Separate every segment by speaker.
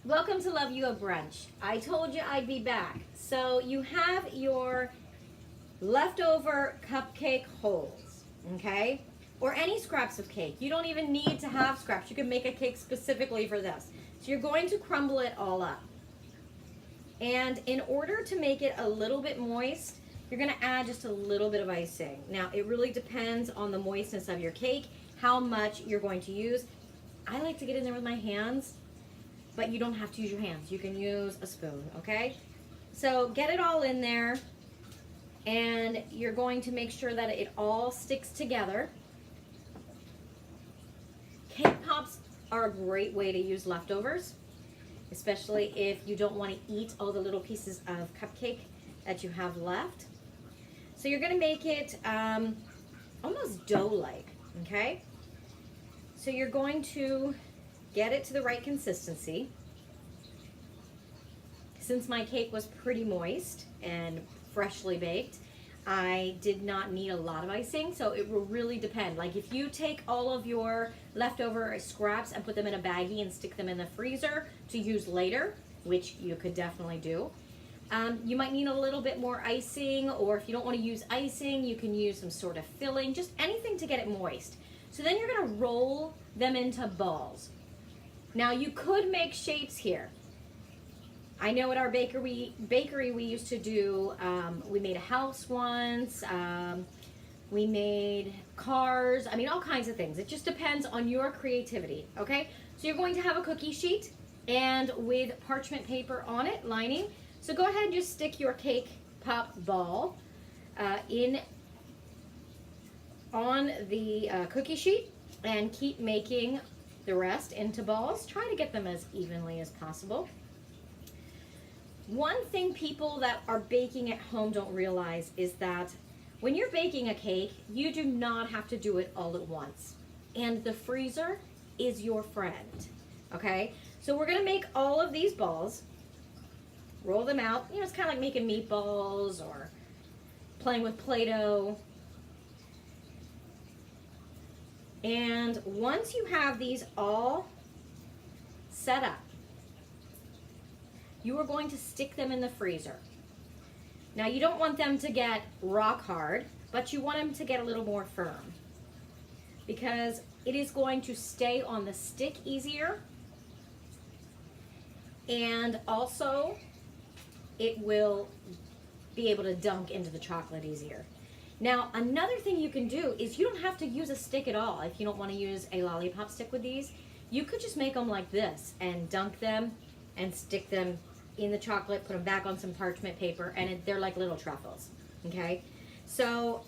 Speaker 1: Welcome to Love You a Brunch. I told you I'd be back. So you have your leftover cupcake holes, okay? Or any scraps of cake. You don't even need to have scraps. You can make a cake specifically for this. So you're going to crumble it all up. And in order to make it a little bit moist, you're gonna add just a little bit of icing. Now, it really depends on the moistness of your cake, how much you're going to use. I like to get in there with my hands, but you don't have to use your hands. You can use a spoon, okay? So get it all in there, and you're going to make sure that it all sticks together. Cake pops are a great way to use leftovers, especially if you don't want to eat all the little pieces of cupcake that you have left. So you're gonna make it almost dough-like, okay? So you're going to get it to the right consistency. Since my cake was pretty moist and freshly baked, I did not need a lot of icing, so it will really depend. Like if you take all of your leftover scraps and put them in a baggie and stick them in the freezer to use later, which you could definitely do, you might need a little bit more icing, or if you don't want to use icing, you can use some sort of filling, just anything to get it moist. So then you're gonna roll them into balls. Now you could make shapes here. I know at our bakery we used to do, we made a house once, we made cars, I mean all kinds of things. It just depends on your creativity, okay? So you're going to have a cookie sheet and with parchment paper on it, lining. So go ahead and just stick your cake pop ball in on the cookie sheet and keep making the rest into balls. Try to get them as evenly as possible. One thing people that are baking at home don't realize is that when you're baking a cake, you do not have to do it all at once. And the freezer is your friend, okay? So we're gonna make all of these balls, roll them out. You know, it's kind of like making meatballs or playing with Play-Doh. And once you have these all set up, you are going to stick them in the freezer. Now you don't want them to get rock hard, but you want them to get a little more firm because it is going to stay on the stick easier, and also it will be able to dunk into the chocolate easier. Now, another thing you can do is you don't have to use a stick at all. If you don't want to use a lollipop stick with these, you could just make them like this and dunk them and stick them in the chocolate, put them back on some parchment paper, and they're like little truffles, okay? So,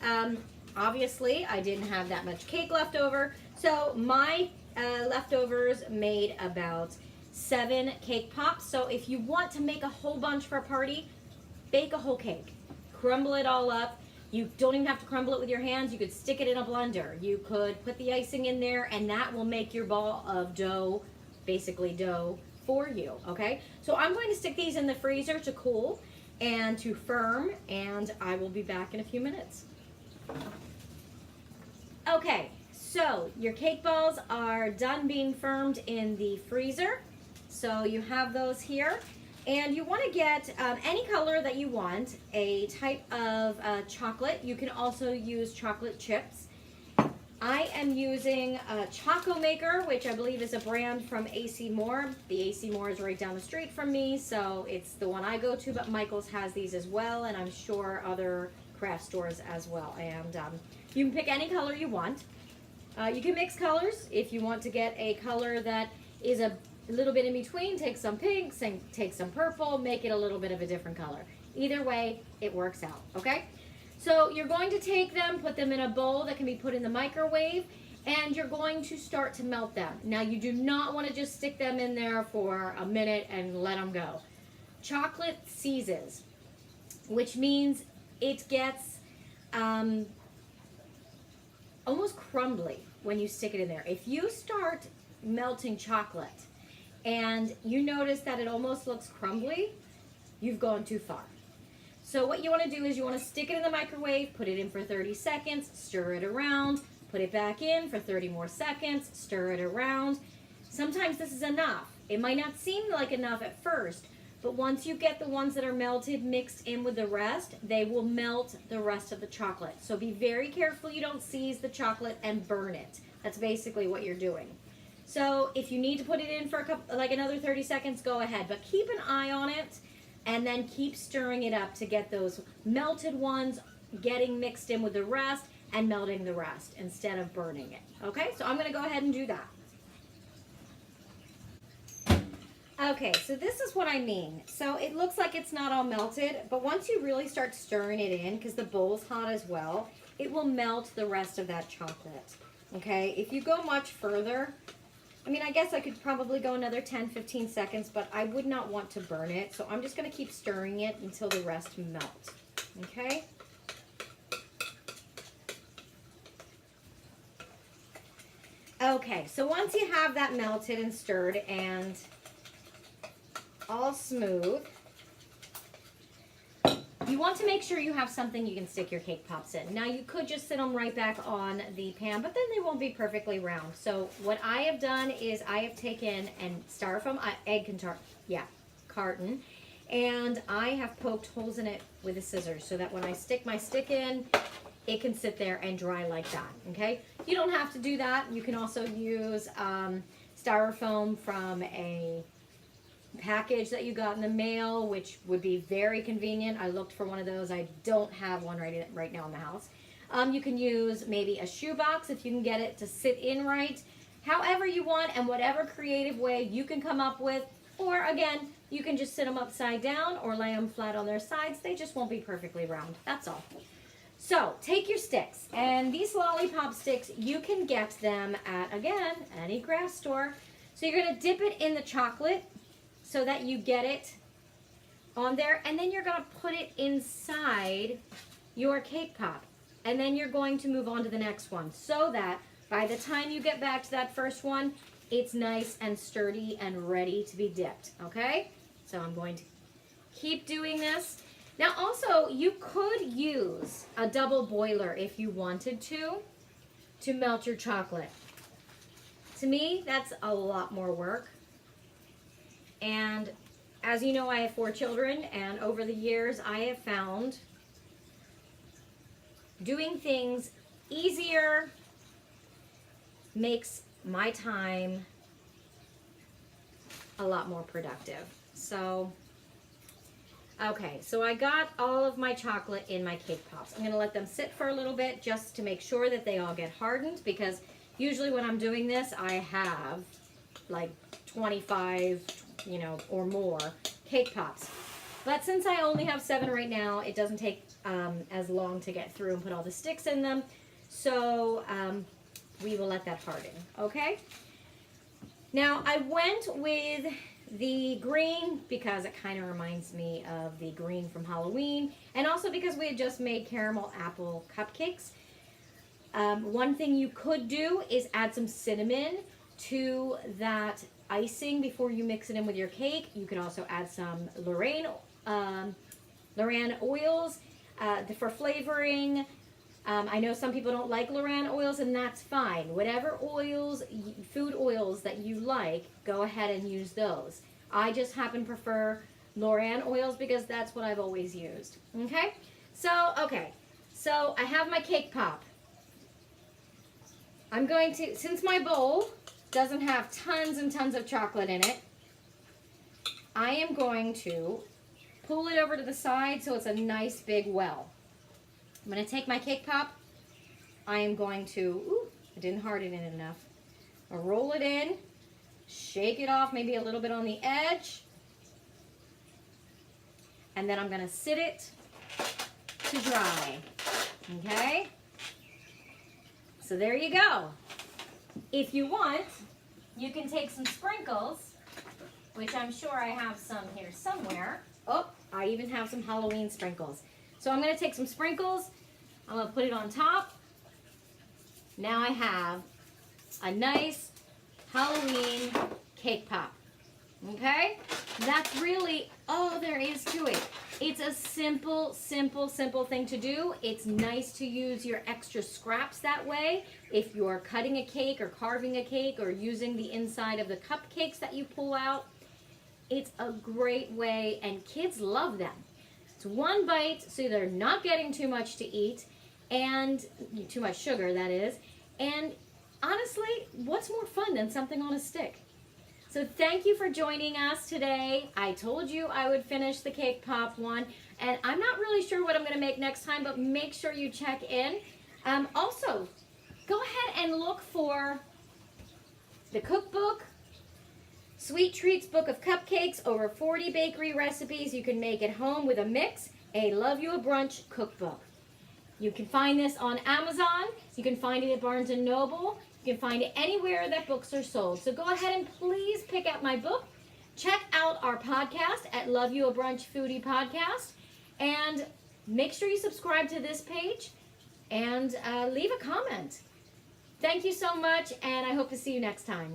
Speaker 1: obviously, I didn't have that much cake left over, so my leftovers made about 7 cake pops. So if you want to make a whole bunch for a party, bake a whole cake. Crumble it all up. You don't even have to crumble it with your hands. You could stick it in a blender. You could put the icing in there, and that will make your ball of dough, basically dough, for you, okay? So I'm going to stick these in the freezer to cool and to firm, and I will be back in a few minutes. Okay, so your cake balls are done being firmed in the freezer. So you have those here. And you want to get any color that you want, a type of chocolate. You can also use chocolate chips. I am using Choco Maker, which I believe is a brand from AC Moore. The AC Moore is right down the street from me, so it's the one I go to, but Michael's has these as well, and I'm sure other craft stores as well. And you can pick any color you want. You can mix colors if you want to get a color that is a little bit in between. Take some pinks and take some purple, make it a little bit of a different color. Either way, it works out, okay? So you're going to take them, put them in a bowl that can be put in the microwave, and you're going to start to melt them. Now you do not want to just stick them in there for a minute and let them go. Chocolate seizes, which means it gets almost crumbly when you stick it in there. If you start melting chocolate and you notice that it almost looks crumbly, you've gone too far. So what you want to do is you want to stick it in the microwave, put it in for 30 seconds, stir it around, put it back in for 30 more seconds, stir it around. Sometimes this is enough. It might not seem like enough at first, but once you get the ones that are melted mixed in with the rest, they will melt the rest of the chocolate. So be very careful you don't seize the chocolate and burn it. That's basically what you're doing. So if you need to put it in for a couple, like another 30 seconds, go ahead. But keep an eye on it and then keep stirring it up to get those melted ones getting mixed in with the rest and melting the rest instead of burning it. Okay, so I'm going to go ahead and do that. Okay, so this is what I mean. So it looks like it's not all melted, but once you really start stirring it in, because the bowl's hot as well, it will melt the rest of that chocolate. Okay, if you go much further, I mean, I guess I could probably go another 10-15 seconds, but I would not want to burn it, so I'm just going to keep stirring it until the rest melt. Okay? Okay, so once you have that melted and stirred and all smooth, you want to make sure you have something you can stick your cake pops in. Now you could just sit them right back on the pan, but then they won't be perfectly round. So what I have done is I have taken and styrofoam egg carton, and I have poked holes in it with a scissors so that when I stick my stick in, it can sit there and dry like that, okay? You don't have to do that. You can also use styrofoam from a package that you got in the mail, which would be very convenient. I looked for one of those. I don't have one right now in the house. You can use maybe a shoebox if you can get it to sit in right. However you want and whatever creative way you can come up with. Or again, you can just sit them upside down or lay them flat on their sides. They just won't be perfectly round. That's all. So take your sticks, and these lollipop sticks, you can get them at, again, any craft store. So you're going to dip it in the chocolate so that you get it on there, and then you're going to put it inside your cake pop, and then you're going to move on to the next one so that by the time you get back to that first one, it's nice and sturdy and ready to be dipped, okay? So I'm going to keep doing this. Now also, you could use a double boiler if you wanted to melt your chocolate. To me, that's a lot more work. And as you know, I have 4 children, and over the years, I have found doing things easier makes my time a lot more productive. So, okay, so I got all of my chocolate in my cake pops. I'm going to let them sit for a little bit just to make sure that they all get hardened, because usually when I'm doing this, I have like 25, or more cake pops. But since I only have 7 right now, it doesn't take as long to get through and put all the sticks in them. So we will let that harden, okay? Now I went with the green because it kind of reminds me of the green from Halloween, and also because we had just made caramel apple cupcakes. One thing you could do is add some cinnamon to that icing before you mix it in with your cake. You could also add some Lorraine oils for flavoring. I know some people don't like Lorraine oils, and that's fine. Whatever oils, food oils that you like, go ahead and use those. I just happen to prefer Lorraine oils because that's what I've always used. Okay? So I have my cake pop. I'm going to, since my bowl doesn't have tons and tons of chocolate in it, I am going to pull it over to the side so it's a nice big well. I'm going to take my cake pop. I am going to, I didn't harden it enough. I'll roll it in, shake it off maybe a little bit on the edge, and then I'm going to sit it to dry. Okay? So there you go. If you want, you can take some sprinkles, which I'm sure I have some here somewhere. Oh, I even have some Halloween sprinkles. So I'm going to take some sprinkles, I'm going to put it on top. Now I have a nice Halloween cake pop. Okay? That's really all there is to it. It's a simple, simple, simple thing to do. It's nice to use your extra scraps that way. If you're cutting a cake or carving a cake or using the inside of the cupcakes that you pull out, it's a great way, and kids love them. It's one bite, so they're not getting too much to eat, and too much sugar, that is. And honestly, what's more fun than something on a stick? So thank you for joining us today. I told you I would finish the cake pop one, and I'm not really sure what I'm going to make next time, but make sure you check in. Also, go ahead and look for the cookbook, Sweet Treats Book of Cupcakes, over 40 bakery recipes you can make at home with a mix, a Love You a Brunch cookbook. You can find this on Amazon. You can find it at Barnes & Noble. You can find it anywhere that books are sold. So go ahead and please pick up my book. Check out our podcast at Love You a Brunch Foodie Podcast. And make sure you subscribe to this page and leave a comment. Thank you so much, and I hope to see you next time.